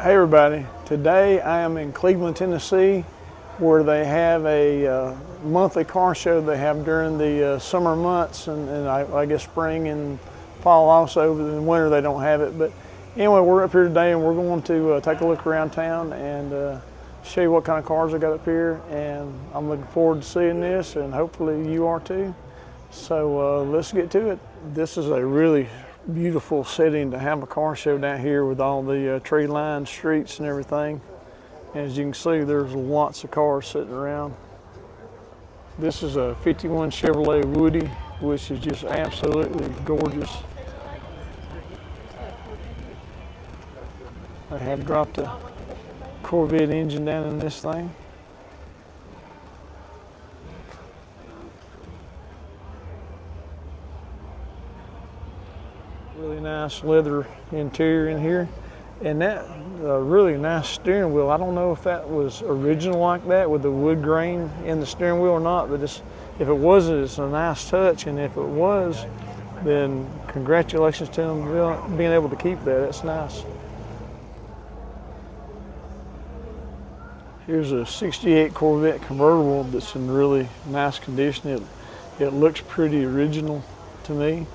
Hey everybody, today I am in Cleveland, Tennessee, where they have a monthly car show they have during the summer months and I guess spring and fall also, but in winter they don't have it. But anyway, we're up here today and we're going to take a look around town and show you what kind of cars they got up here, and I'm looking forward to seeing this, and hopefully you are too. So let's get to it. This is a really beautiful setting to have a car show down here with all the tree-lined streets and everything. As you can see, there's lots of cars sitting around. This is a 51 Chevrolet Woody, which is just absolutely gorgeous. They have dropped a Corvette engine down in this thing. Really nice leather interior in here, and that really nice steering wheel. I don't know if that was original like that with the wood grain in the steering wheel or not, but if it wasn't, it's a nice touch, and if it was, then congratulations to them being able to keep that. That's nice. Here's a 68 Corvette convertible that's in really nice condition. It looks pretty original to me.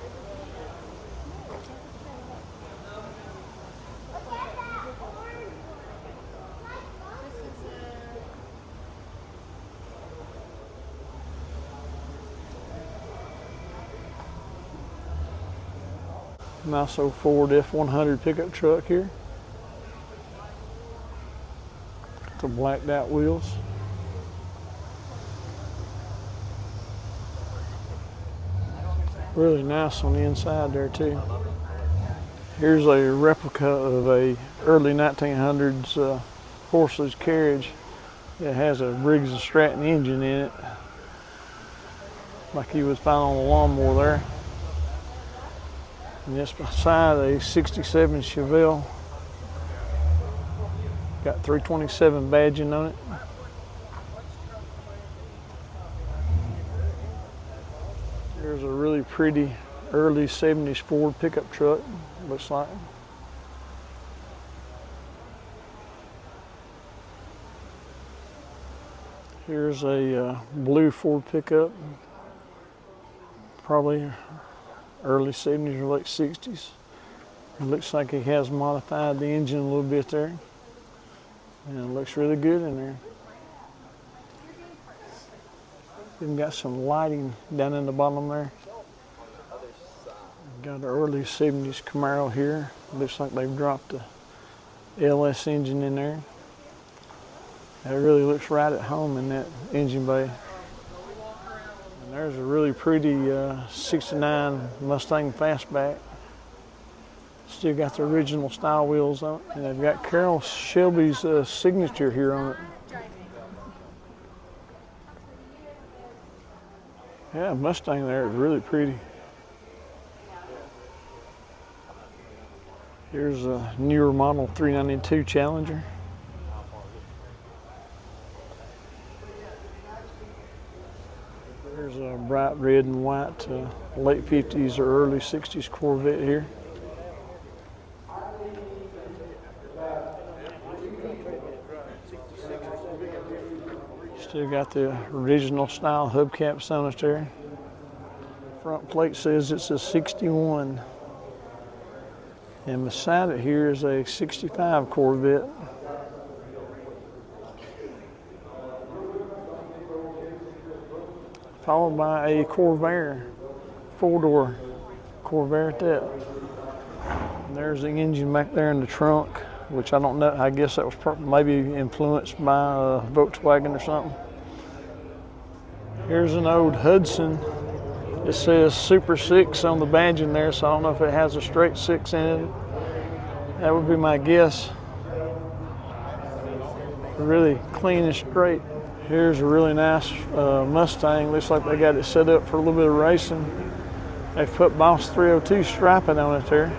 Nice old Ford F100 pickup truck here. The blacked out wheels. Really nice on the inside there too. Here's a replica of a early 1900s horseless carriage. It has a Briggs & Stratton engine in it, like you would find on a lawnmower there. And just beside a 67 Chevelle. Got 327 badging on it. There's a really pretty early 70s Ford pickup truck, looks like. Here's a blue Ford pickup, probably early 70s or late 60s. It looks like he has modified the engine a little bit there. And it looks really good in there. Even got some lighting down in the bottom there. Got an early 70s Camaro here. Looks like they've dropped the LS engine in there. It really looks right at home in that engine bay. And there's a really pretty 69 Mustang Fastback. Still got the original style wheels on it, and they've got Carroll Shelby's signature here on it. Yeah, Mustang there is really pretty. Here's a newer model 392 Challenger. There's a bright red and white late 50s or early 60s Corvette here. Still got the original style hubcaps on it there. Front plate says it's a 61. And beside it here is a 65 Corvette. Followed by a Corvair, 4-door Corvair at that. And there's the engine back there in the trunk, which I don't know, I guess that was maybe influenced by Volkswagen or something. Here's an old Hudson. It says Super 6 on the badge in there, so I don't know if it has a straight 6 in it. That would be my guess. Really clean and straight. Here's a really nice Mustang. Looks like they got it set up for a little bit of racing. They've put Boss 302 striping on it there.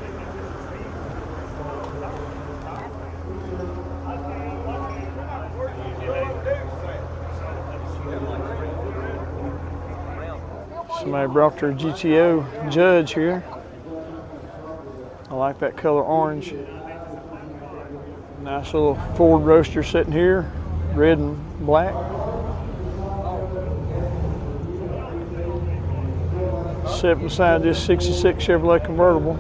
Somebody brought their GTO Judge here. I like that color orange. Nice little Ford Roadster sitting here, red and black. Sitting beside this 66 Chevrolet convertible.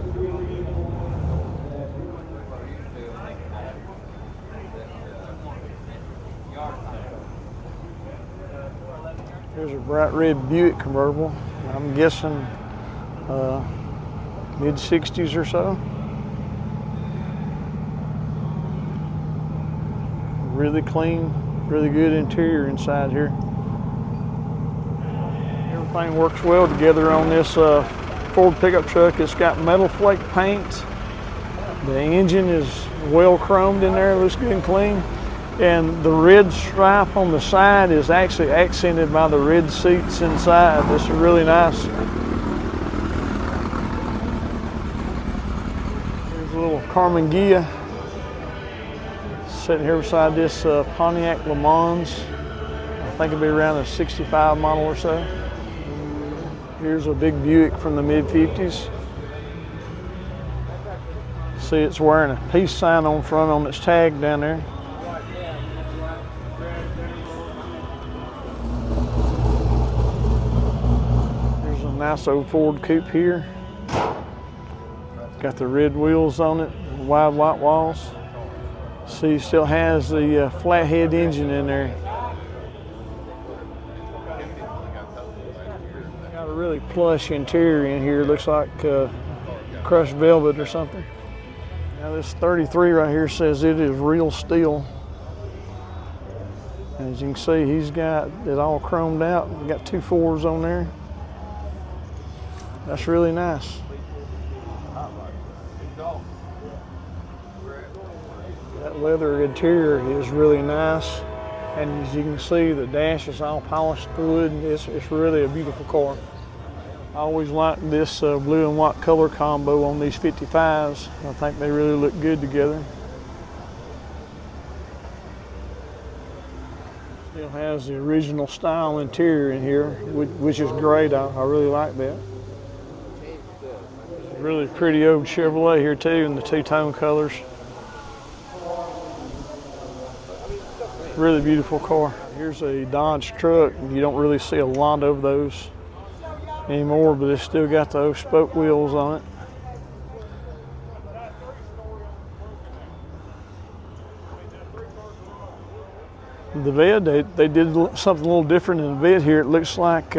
Here's a bright red Buick convertible. I'm guessing mid-60s or so. Really clean, really good interior inside here. Everything works well together on this Ford pickup truck. It's got metal flake paint. The engine is well chromed in there, looks good and clean. And the red stripe on the side is actually accented by the red seats inside. This is really nice. Here's a little Karmann Ghia sitting here beside this Pontiac Le Mans. I think it'll be around a 65 model or so. Here's a big Buick from the mid-50s. See, it's wearing a peace sign on front on its tag down there. Here's a nice old Ford coupe here. Got the red wheels on it, wide white walls. See, it still has the flathead engine in there. Got a really plush interior in here. Looks like crushed velvet or something. Now this 33 right here says it is real steel. As you can see, he's got it all chromed out. We've got 2 4s on there. That's really nice. That leather interior is really nice. And as you can see, the dash is all polished wood. It's really a beautiful car. I always like this blue and white color combo on these 55s. I think they really look good together. Still has the original style interior in here, which is great. I really like that. Really pretty old Chevrolet here too, in the 2-tone colors. Really beautiful car. Here's a Dodge truck. You don't really see a lot of those anymore, but it's still got those spoke wheels on it. The bed, they did something a little different in the bed here. It looks like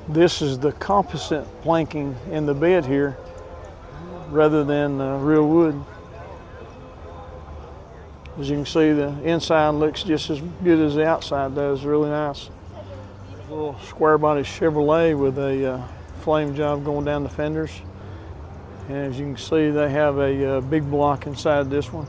this is the composite planking in the bed here rather than real wood. As you can see, the inside looks just as good as the outside does. Really nice. A little square body Chevrolet with a flame job going down the fenders. And as you can see, they have a big block inside this one.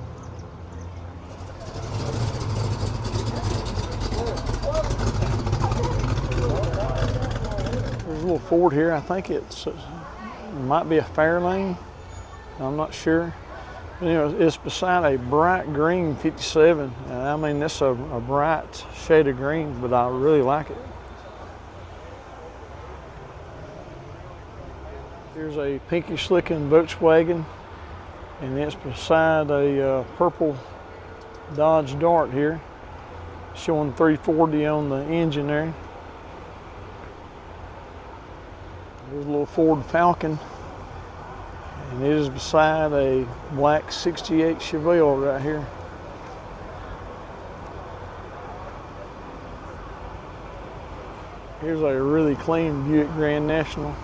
There's a little Ford here. I think it might be a Fairlane. I'm not sure. You know, it's beside a bright green 57. I mean, this is a bright shade of green, but I really like it. Here's a pinkish looking Volkswagen, and it's beside a purple Dodge Dart here, showing 340 on the engine there. There's a little Ford Falcon. And it is beside a black 68 Chevelle right here. Here's a really clean Buick Grand National.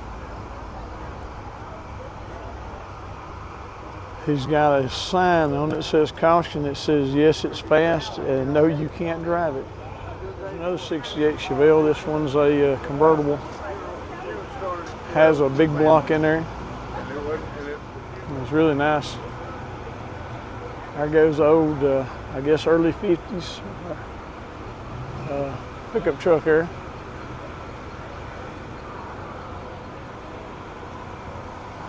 He's got a sign on it that says caution. It says yes, it's fast, and no, you can't drive it. Another 68 Chevelle. This one's a convertible. Has a big block in there. It's really nice. There goes the old, I guess, early 50s pickup truck there.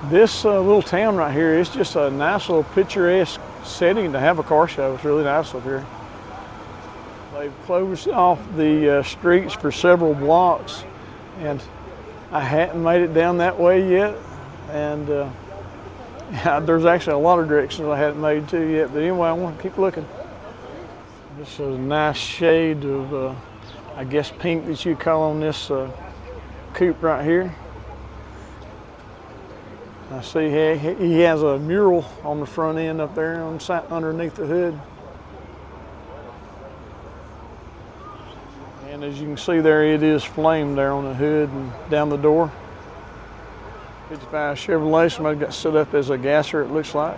This little town right here is just a nice little picturesque setting to have a car show. It's really nice up here. They've closed off the streets for several blocks, and I hadn't made it down that way yet. And Yeah, there's actually a lot of directions I hadn't made to yet, but anyway, I want to keep looking. This is a nice shade of, I guess, pink that you call on this coupe right here. I see he has a mural on the front end up there underneath the hood. And as you can see there, it is flamed there on the hood and down the door. 55 Chevrolet, somebody got set up as a gasser, it looks like.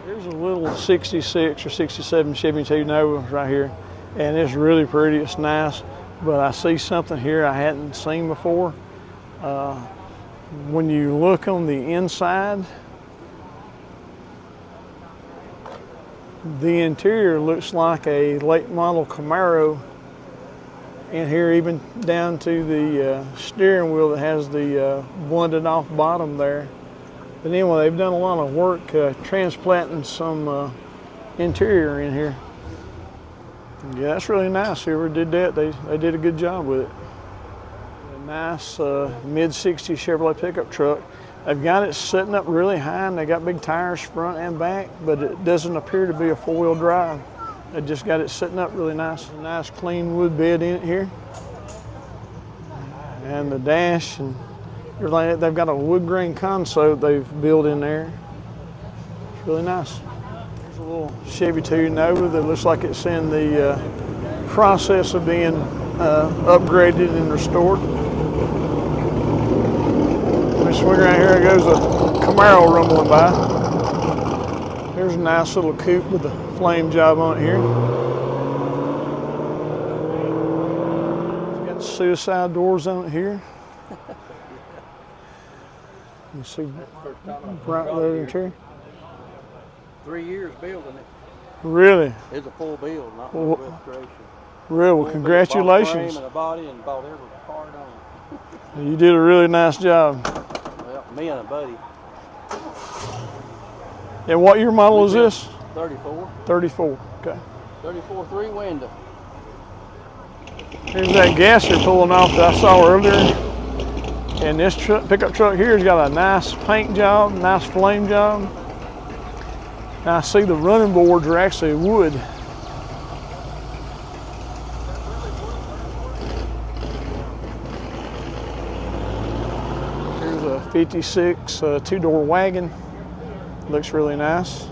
Here's a little 66 or 67 Chevy 2 Nova right here. And it's really pretty, it's nice. But I see something here I hadn't seen before. When you look on the inside, the interior looks like a late model Camaro. In here, even down to the steering wheel that has the blended off bottom there. But anyway, they've done a lot of work transplanting some interior in here. Yeah, that's really nice. Whoever did that, they did a good job with it. A nice mid-60s Chevrolet pickup truck. They've got it sitting up really high, and they got big tires front and back, but it doesn't appear to be a four-wheel drive. They just got it sitting up really nice. A nice clean wood bed in it here. And the dash and everything. They've got a wood grain console they've built in there. It's really nice. There's a little Chevy 2 Nova that looks like it's in the process of being upgraded and restored. Let me swing around here. There goes a Camaro rumbling by. There's a nice little coupe with a flame job on it here. It's got suicide doors on it here. You see bright leather interior. 3 years building it. Really? It's a full build, not no restoration. Real well, congratulations. Frame and a body and bought every part on it. You did a really nice job. Well, me and a buddy. And what year model is this? 34. 34, okay. 34 3-window. Here's that gasser pulling off that I saw earlier. And this pickup truck here has got a nice paint job, nice flame job. Now I see the running boards are actually wood. Here's a 56 two-door wagon. Looks really nice.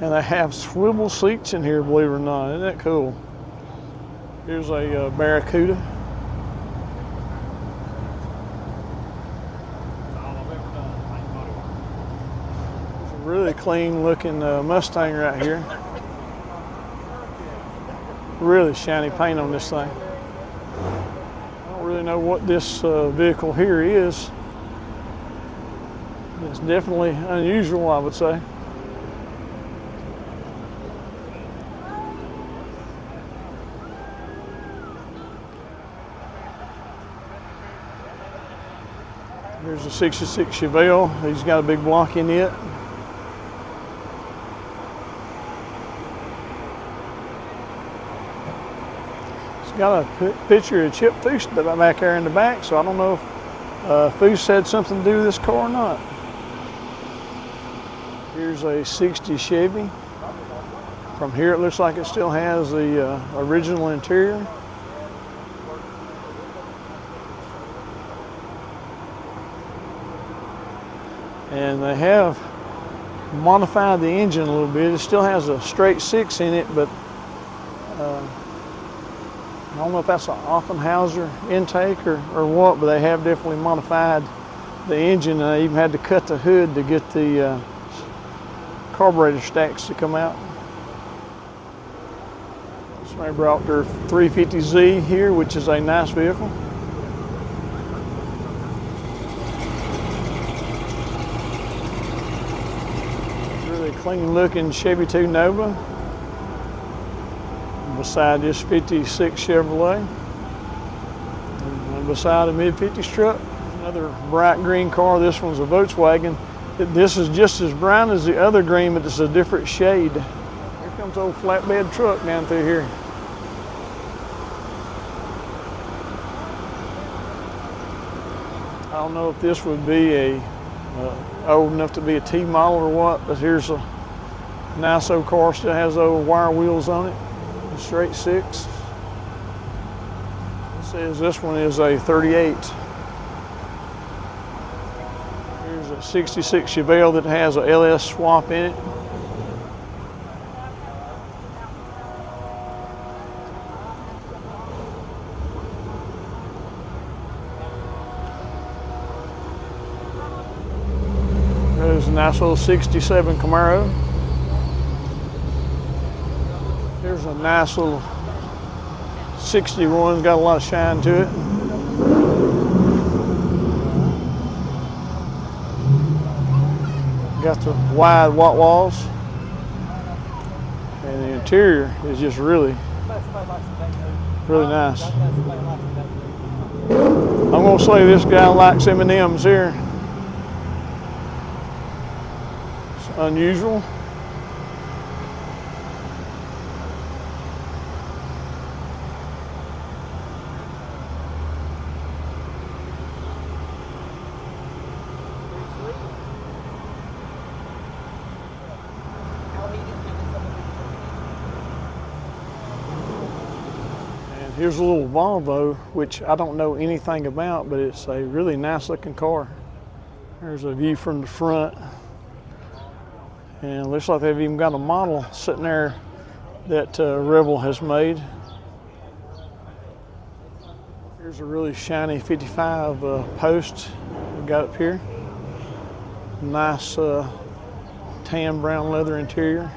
And they have swivel seats in here, believe it or not. Isn't that cool? Here's a Barracuda. There's a really clean looking Mustang right here. Really shiny paint on this thing. I don't really know what this vehicle here is. It's definitely unusual, I would say. Here's a 66 Chevelle. He's got a big block in it. It's got a picture of Chip Foose back there in the back, so I don't know if Foose had something to do with this car or not. Here's a 60 Chevy. From here it looks like it still has the original interior. And they have modified the engine a little bit. It still has a straight 6 in it, but I don't know if that's an Offenhauser intake or what, but they have definitely modified the engine. They even had to cut the hood to get the carburetor stacks to come out. Somebody brought their 350Z here, which is a nice vehicle. Clean looking Chevy 2 Nova beside this 56 Chevrolet. And beside a mid-50s truck, another bright green car. This one's a Volkswagen. This is just as brown as the other green, but it's a different shade. Here comes old flatbed truck down through here. don't know if this would be a old enough to be a T model or what, but here's a nice old car, still has old wire wheels on it, a straight six. It says this one is a 38. Here's a 66 Chevelle that has a LS swap in it. There's a nice little 67 Camaro. Here's a nice little 61, got a lot of shine to it. Got the wide white walls. And the interior is just really nice. I'm gonna say this guy likes M&Ms here. It's unusual. Here's a little Volvo, which I don't know anything about, but it's a really nice looking car. There's a view from the front. And it looks like they've even got a model sitting there that Rebel has made. Here's a really shiny 55 post we got up here. Nice tan brown leather interior.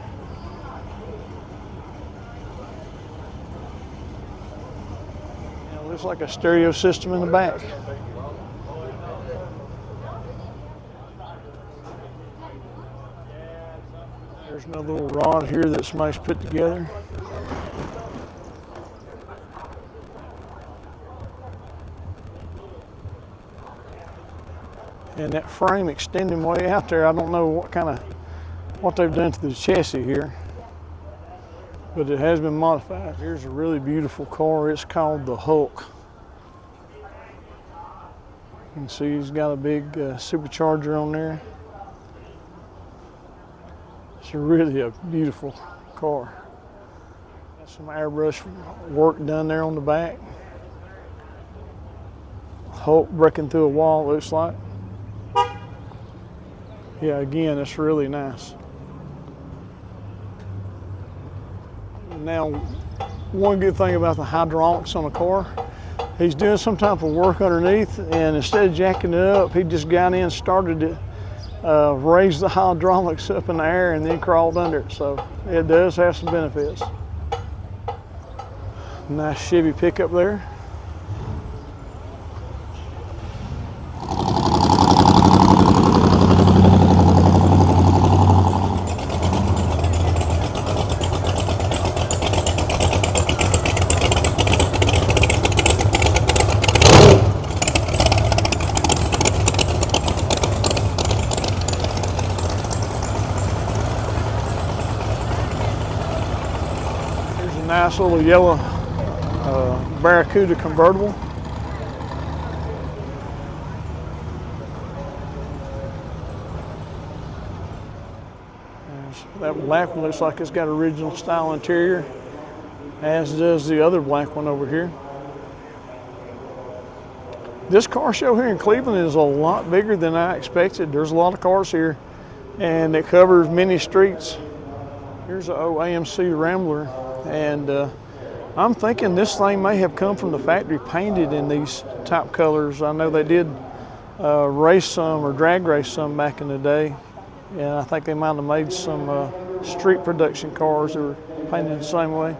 Looks like a stereo system in the back. There's another little rod here that's nice put together. And that frame extending way out there, I don't know what they've done to the chassis here, but it has been modified. Here's a really beautiful car. It's called the Hulk. You can see he's got a big supercharger on there. It's really a beautiful car. Got some airbrush work done there on the back. Hulk breaking through a wall, looks like. Yeah, again, it's really nice. Now, one good thing about the hydraulics on the car, he's doing some type of work underneath, and instead of jacking it up, he just got in, started it, raised the hydraulics up in the air, and then crawled under it. So it does have some benefits. Nice Chevy pickup there. Nice little yellow Barracuda convertible. That black one looks like it's got original style interior, as does the other black one over here. This car show here in Cleveland is a lot bigger than I expected. There's a lot of cars here, and it covers many streets. Here's an old AMC Rambler. And I'm thinking this thing may have come from the factory painted in these type colors. I know they did race some or drag race some back in the day. And I think they might have made some street production cars that were painted the same way.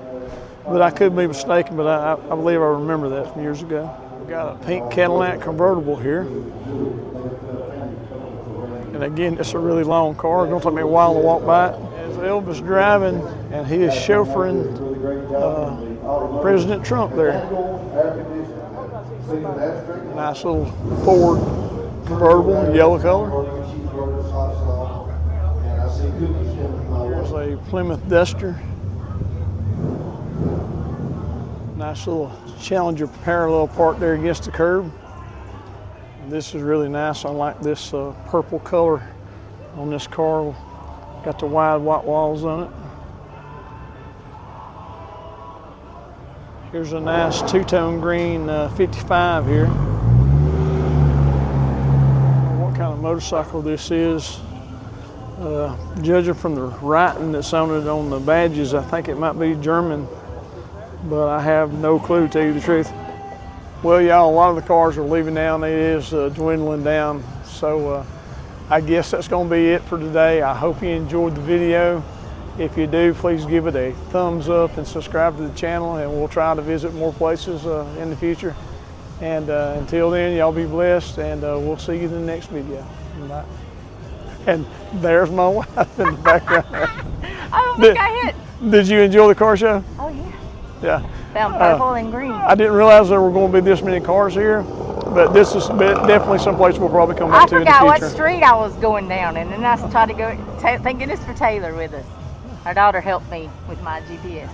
But I could be mistaken, but I believe I remember that from years ago. We've got a pink Cadillac convertible here. And again, it's a really long car. It's gonna take me a while to walk by it. As Elvis driving, and he is chauffeuring President Trump there. Nice little Ford convertible, yellow color. There's a Plymouth Duster. Nice little Challenger parallel parked there against the curb. This is really nice. I like this purple color on this car. Got the wide white walls on it. Here's a nice two-tone green 55 here. What kind of motorcycle this is. Judging from the writing that's on it on the badges, I think it might be German, but I have no clue, to tell you the truth. Well, y'all, a lot of the cars are leaving now, and it is dwindling down. So I guess that's going to be it for today. I hope you enjoyed the video. If you do, please give it a thumbs up and subscribe to the channel, and we'll try to visit more places in the future. And until then, y'all be blessed, and we'll see you in the next video. Bye. And there's my wife in the background. I don't think I hit. Did you enjoy the car show? Oh yeah. Yeah. Found purple and green. I didn't realize there were going to be this many cars here, but this is definitely someplace we'll probably come I back to in the forgot future. what street I was going down, and then I tried to go. Thank goodness for Taylor with us. Our daughter helped me with my GPS.